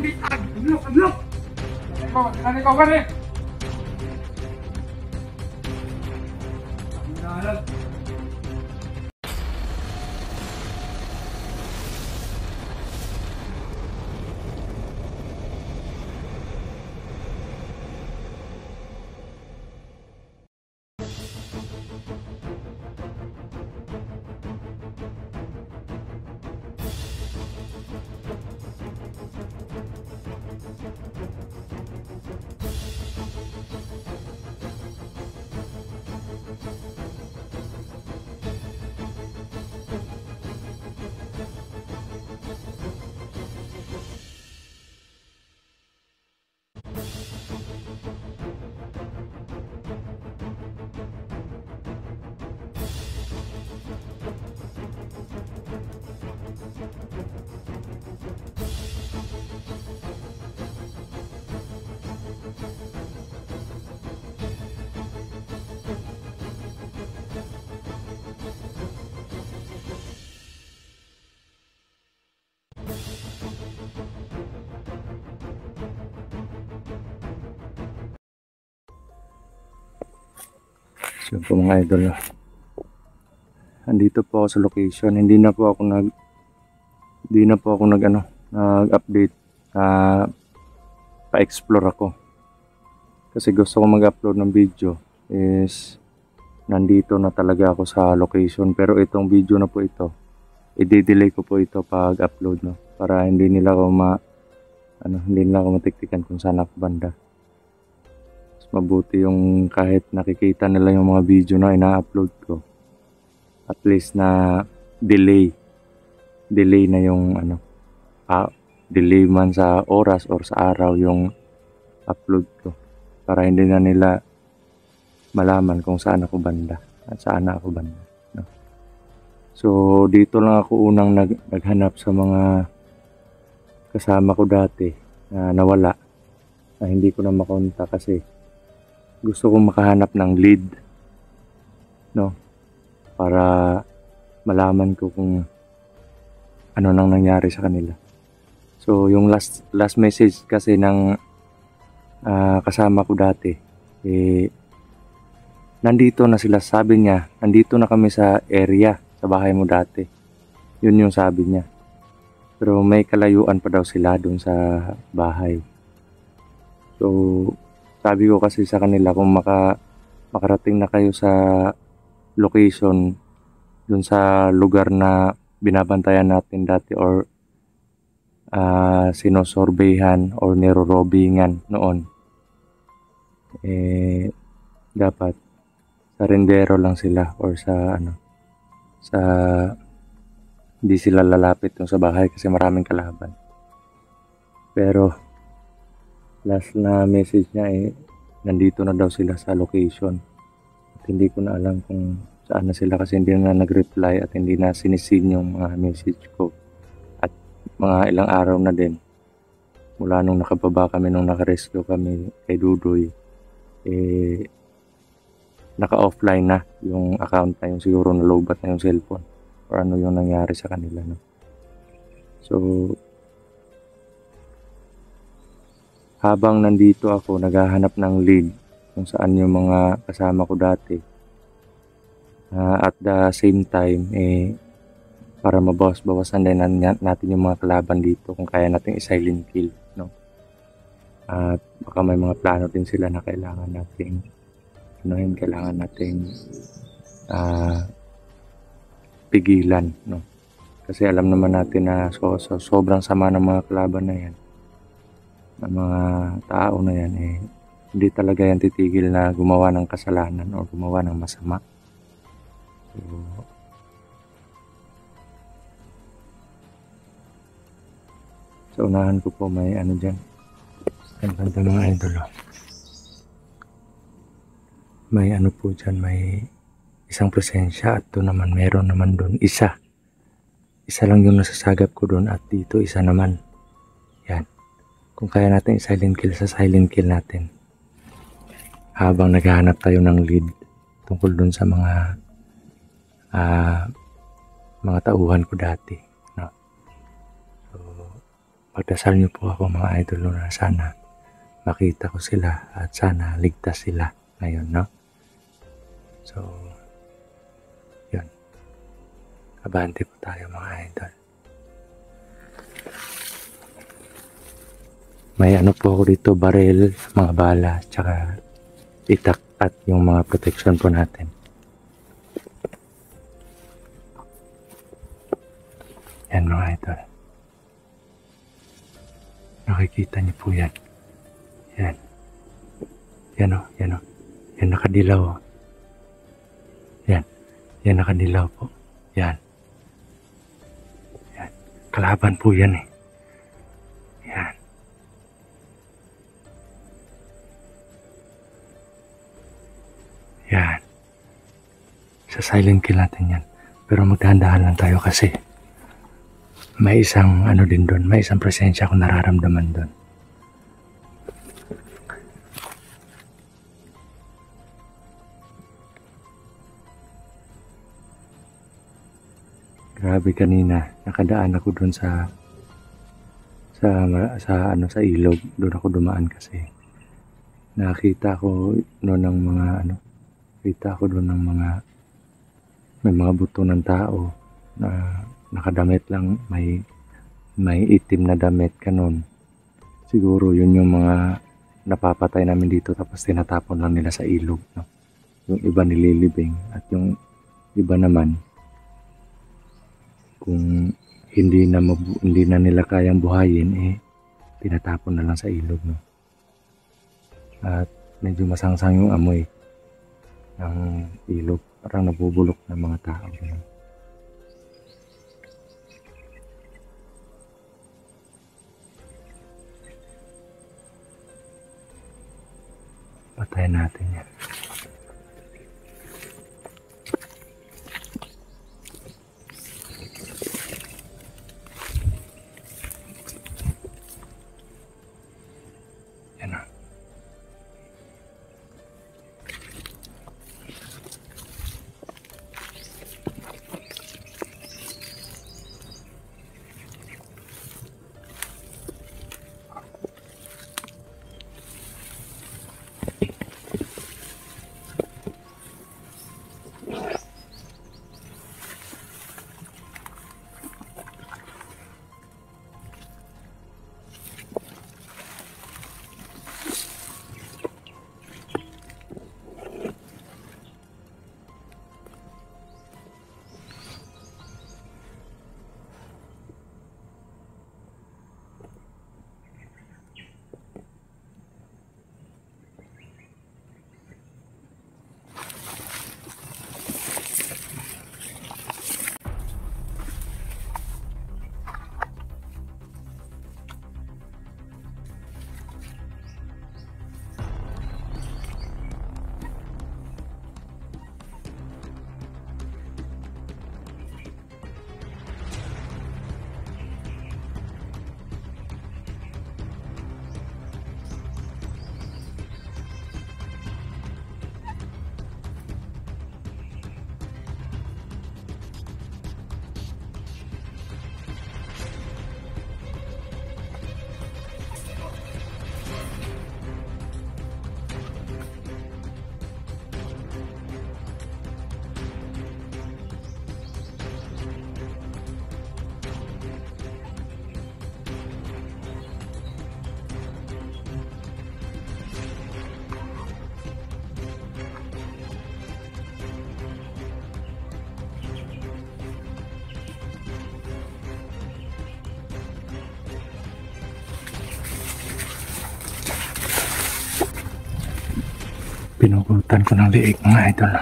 Ikaw ka rin! So po mga idol, andito po ako sa location. Hindi na po ako nag-update, pa-explore ako. Kasi gusto ko mag-upload ng video is nandito na talaga ako sa location. Pero itong video na po ito, i-delay ko po ito pag-upload, no, para hindi nila ako matiktikan kung saan ako banda. Mabuti yung kahit nakikita nila yung mga video na ina-upload ko, at least na delay na yung delay man sa oras or sa araw yung upload ko, para hindi na nila malaman kung saan ako banda at saan ako banda, no? So dito lang ako unang naghanap sa mga kasama ko dati na nawala, na hindi ko na makonta kasi gusto kong makahanap ng lead, no, para malaman ko kung ano nang nangyari sa kanila. So yung last message kasi ng kasama ko dati, nandito na sila, sabi niya, nandito na kami sa area, sa bahay mo dati. Yun yung sabi niya. Pero may kalayuan pa daw sila dun sa bahay. So sabi ko kasi sa kanila, kung makarating na kayo sa location dun sa lugar na binabantayan natin dati or sinosorbeyhan or nirorobingan noon, dapat sa rendero lang sila or sa hindi sila lalapit dun sa bahay kasi maraming kalaban. Pero last na message niya nandito na daw sila sa location. At hindi ko na alam kung saan na sila kasi hindi na nag-reply at hindi na sinisin yung mga message ko. At mga ilang araw na din mula nung nakababa kami, nung naka-rescue kami kay Dudoy, naka-offline na yung account na yun. Siguro nalobat na yung cellphone or ano yung nangyari sa kanila, no? So habang nandito ako, naghahanap ng lead kung saan yung mga kasama ko dati. At the same time, para mabawas-bawasan din natin yung mga kalaban dito kung kaya natin i-silent kill, no? At baka may mga plano din sila na kailangan nating pigilan, no? Kasi alam naman natin na sobrang sama ng mga kalaban na yan, ng mga tao na yan, hindi talaga yan titigil na gumawa ng kasalanan o gumawa ng masama. So sa unahan ko po may dyan, ang ganda mga idol, may po dyan, may isang presensya at doon naman meron naman doon isa lang yung nasasagap ko doon, at dito isa naman. Yan, kung kaya natin i-silent kill, sa silent kill natin habang naghahanap tayo ng lead tungkol doon sa mga tauhan ko dati, no? So pagdasal niyo po ako mga idol na sana makita ko sila at sana ligtas sila ngayon, no? So, yun. Abante po tayo mga idol. May ano po ako dito, baril, mga bala, tsaka itak at yung mga protection po natin. Yan mga idol. Nakikita niyo po yan. Yan. Yan o, yan o. Yan nakadilaw o. Yan. Yan nakadilaw po. Yan. Yan. Kalaban po yan eh. Yan. Yan. Sa silent kill natin yan. Pero magdahan-dahan lang tayo kasi may isang ano din doon. May isang presensya akong nararamdaman doon. Grabe kanina, nakadaan ako doon sa ilog, doon ako dumaan kasi nakita ko noon ng mga kita ko doon ng mga may mga buto ng tao na nakadamit lang, may itim na damit kanon. Siguro yun yung mga napapatay namin dito tapos tinatapon lang nila sa ilog, no? Yung iba nililibing at yung iba naman kung hindi na nila kayang buhayin, tinatapon na lang sa ilog, no? At medyo masangsang yung amoy ng ilog, parang nabubulok ng mga tao, no? Patayin natin yan. Pinugutan ko ng liig mga idol.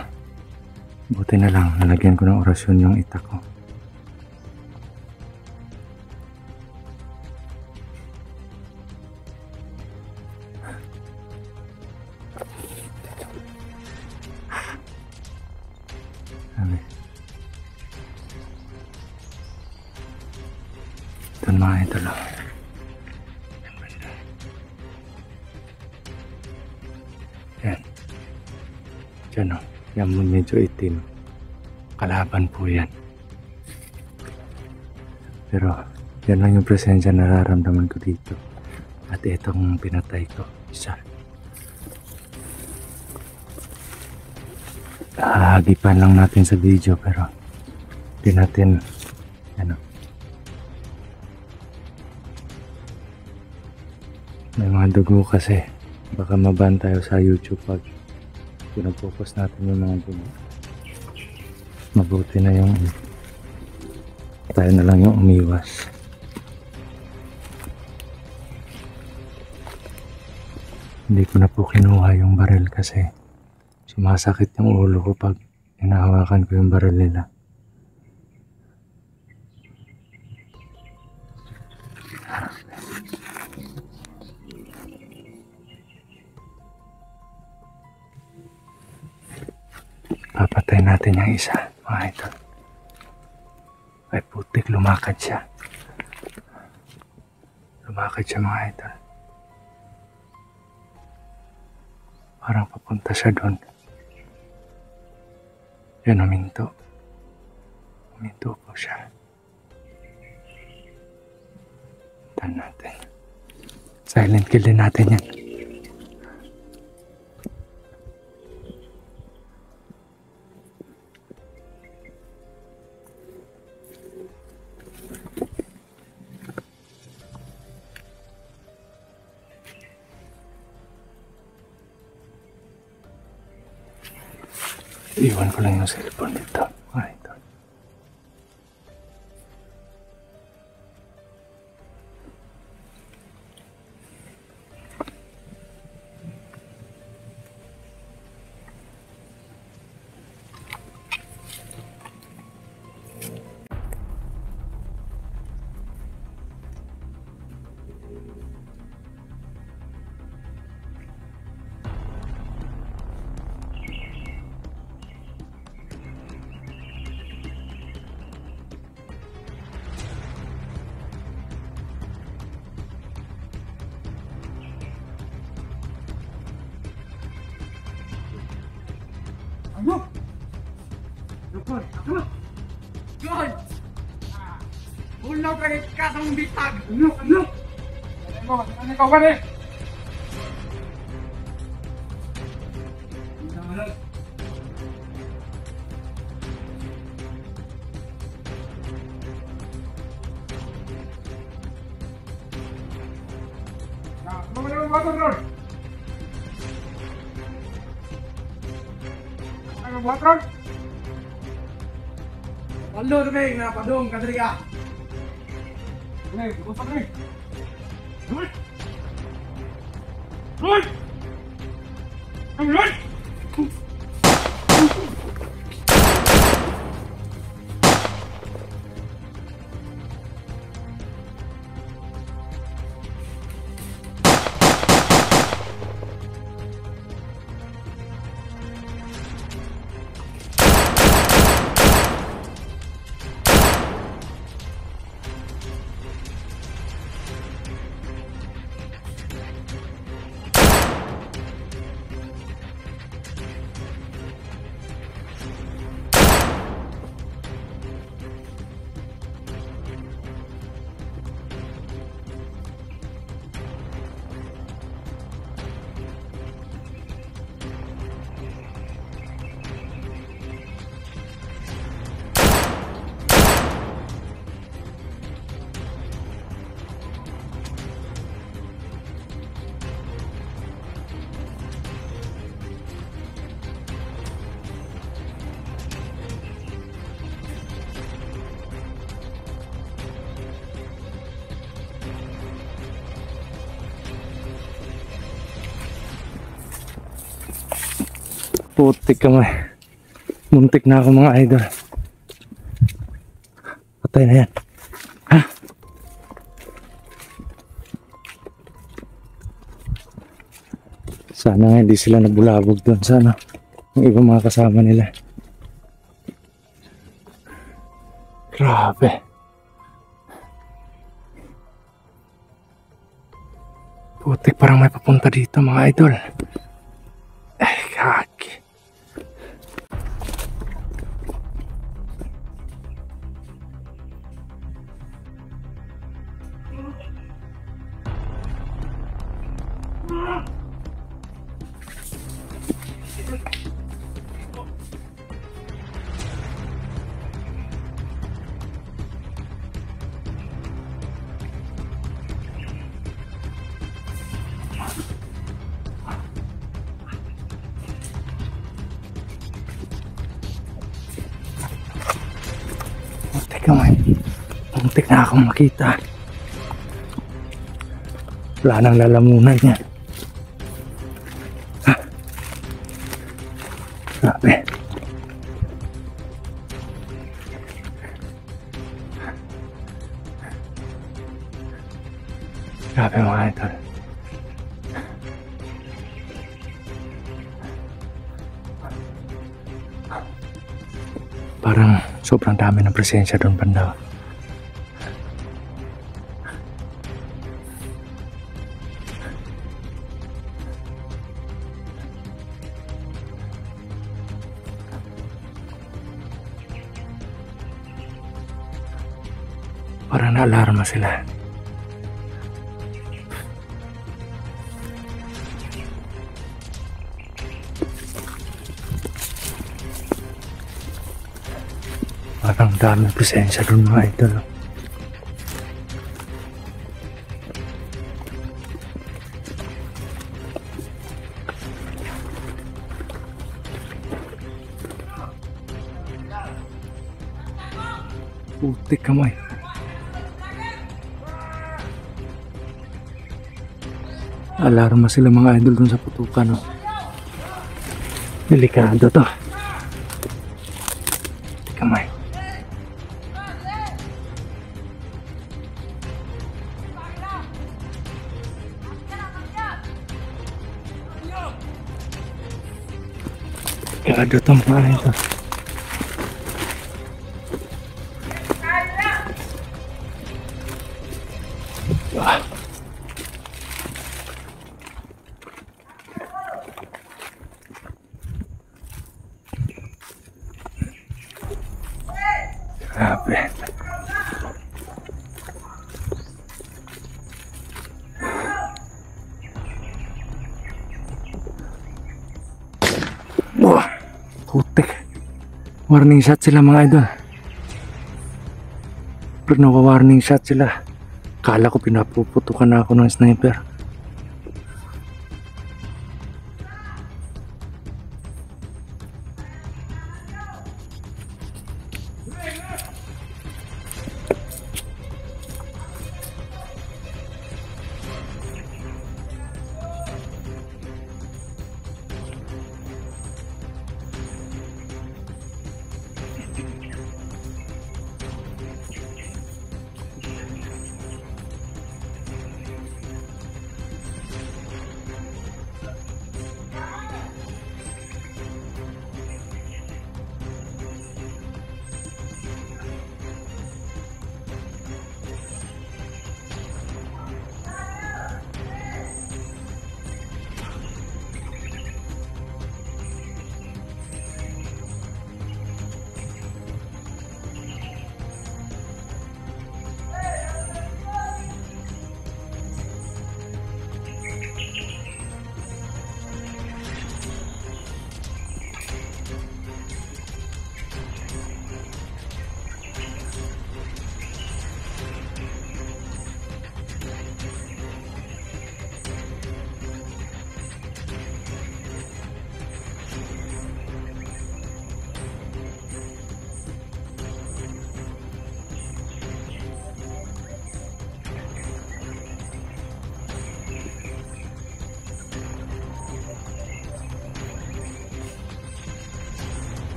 Buti na lang, nalagyan ko ng orasyon yung itak ko. Sabi. Ito mga idol. Yan. Diyan o, yan mo medyo itim. Kalaban po yan. Pero yan lang yung presensya na nararamdaman ko dito. At itong pinatay ko, isa. Hagipan lang natin sa video pero hindi natin ano. May mga dugo kasi baka maban tayo sa YouTube pag pinag-focus natin yung mga dugo. Mabuti na yung tayo na lang yung umiwas. Hindi ko na po kinuha yung baril kasi sumasakit yung ulo ko pag hinahawakan ko yung baril nila. Papatay natin yung isa, mga idol. Ay putik, lumakad siya. Lumakad siya, mga idol. Parang papunta siya doon. Yan, huminto. Huminto po siya. Tan natin. Silent kill din natin yan. Iwan ko lang yung cellphone dito. Ay, ito. Ano? Lupon, ano? Yun! Ulaw ka rin kasang bitag! Ano? Ano? Ano ikaw ka rin? Buatron. Palo rin na padong kadriga. Nih, buat nih. Run. Run. Run. Putik ka mo. Muntik na ako, mga idol. Patay na yan. Ha? Sana nga hindi sila nagbulabog doon. Sana yung ibang mga kasama nila. Grabe. Putik, parang may papunta dito, mga idol. Ay, kaki. Kamay. Muntik na akong makita. Wala nang lalamunan niya. Grabe. Grabe mga idol. Parang sobrang dami ng presensya doon banda. Parang naalarma sila. Parang dami presensya doon mga idol. Putik kamay. Alarma sila mga idol dun sa putukan. Oh. Delikado to. Putik kamay. Delikado to mga idol. Grabe. Wah, putik. Warning shot sila mga idol. Pero nawa-warning shot sila. Kala ko pinapuputukan na ako ng sniper.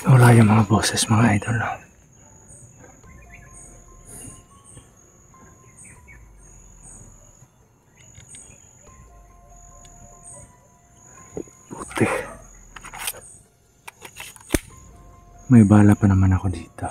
Wala yung mga boses mga idol. Putik. May bala pa naman ako dito.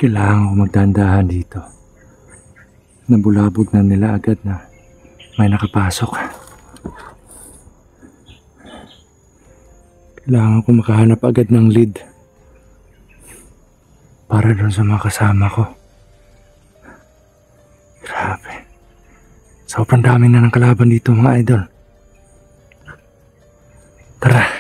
Kailangan ko magdandahan dito. Nabulabog na nila agad na may nakapasok. Kailangan ko makahanap agad ng lead para doon sa mga kasama ko. Grabe. Sobrang dami na ng kalaban dito mga idol. Tara.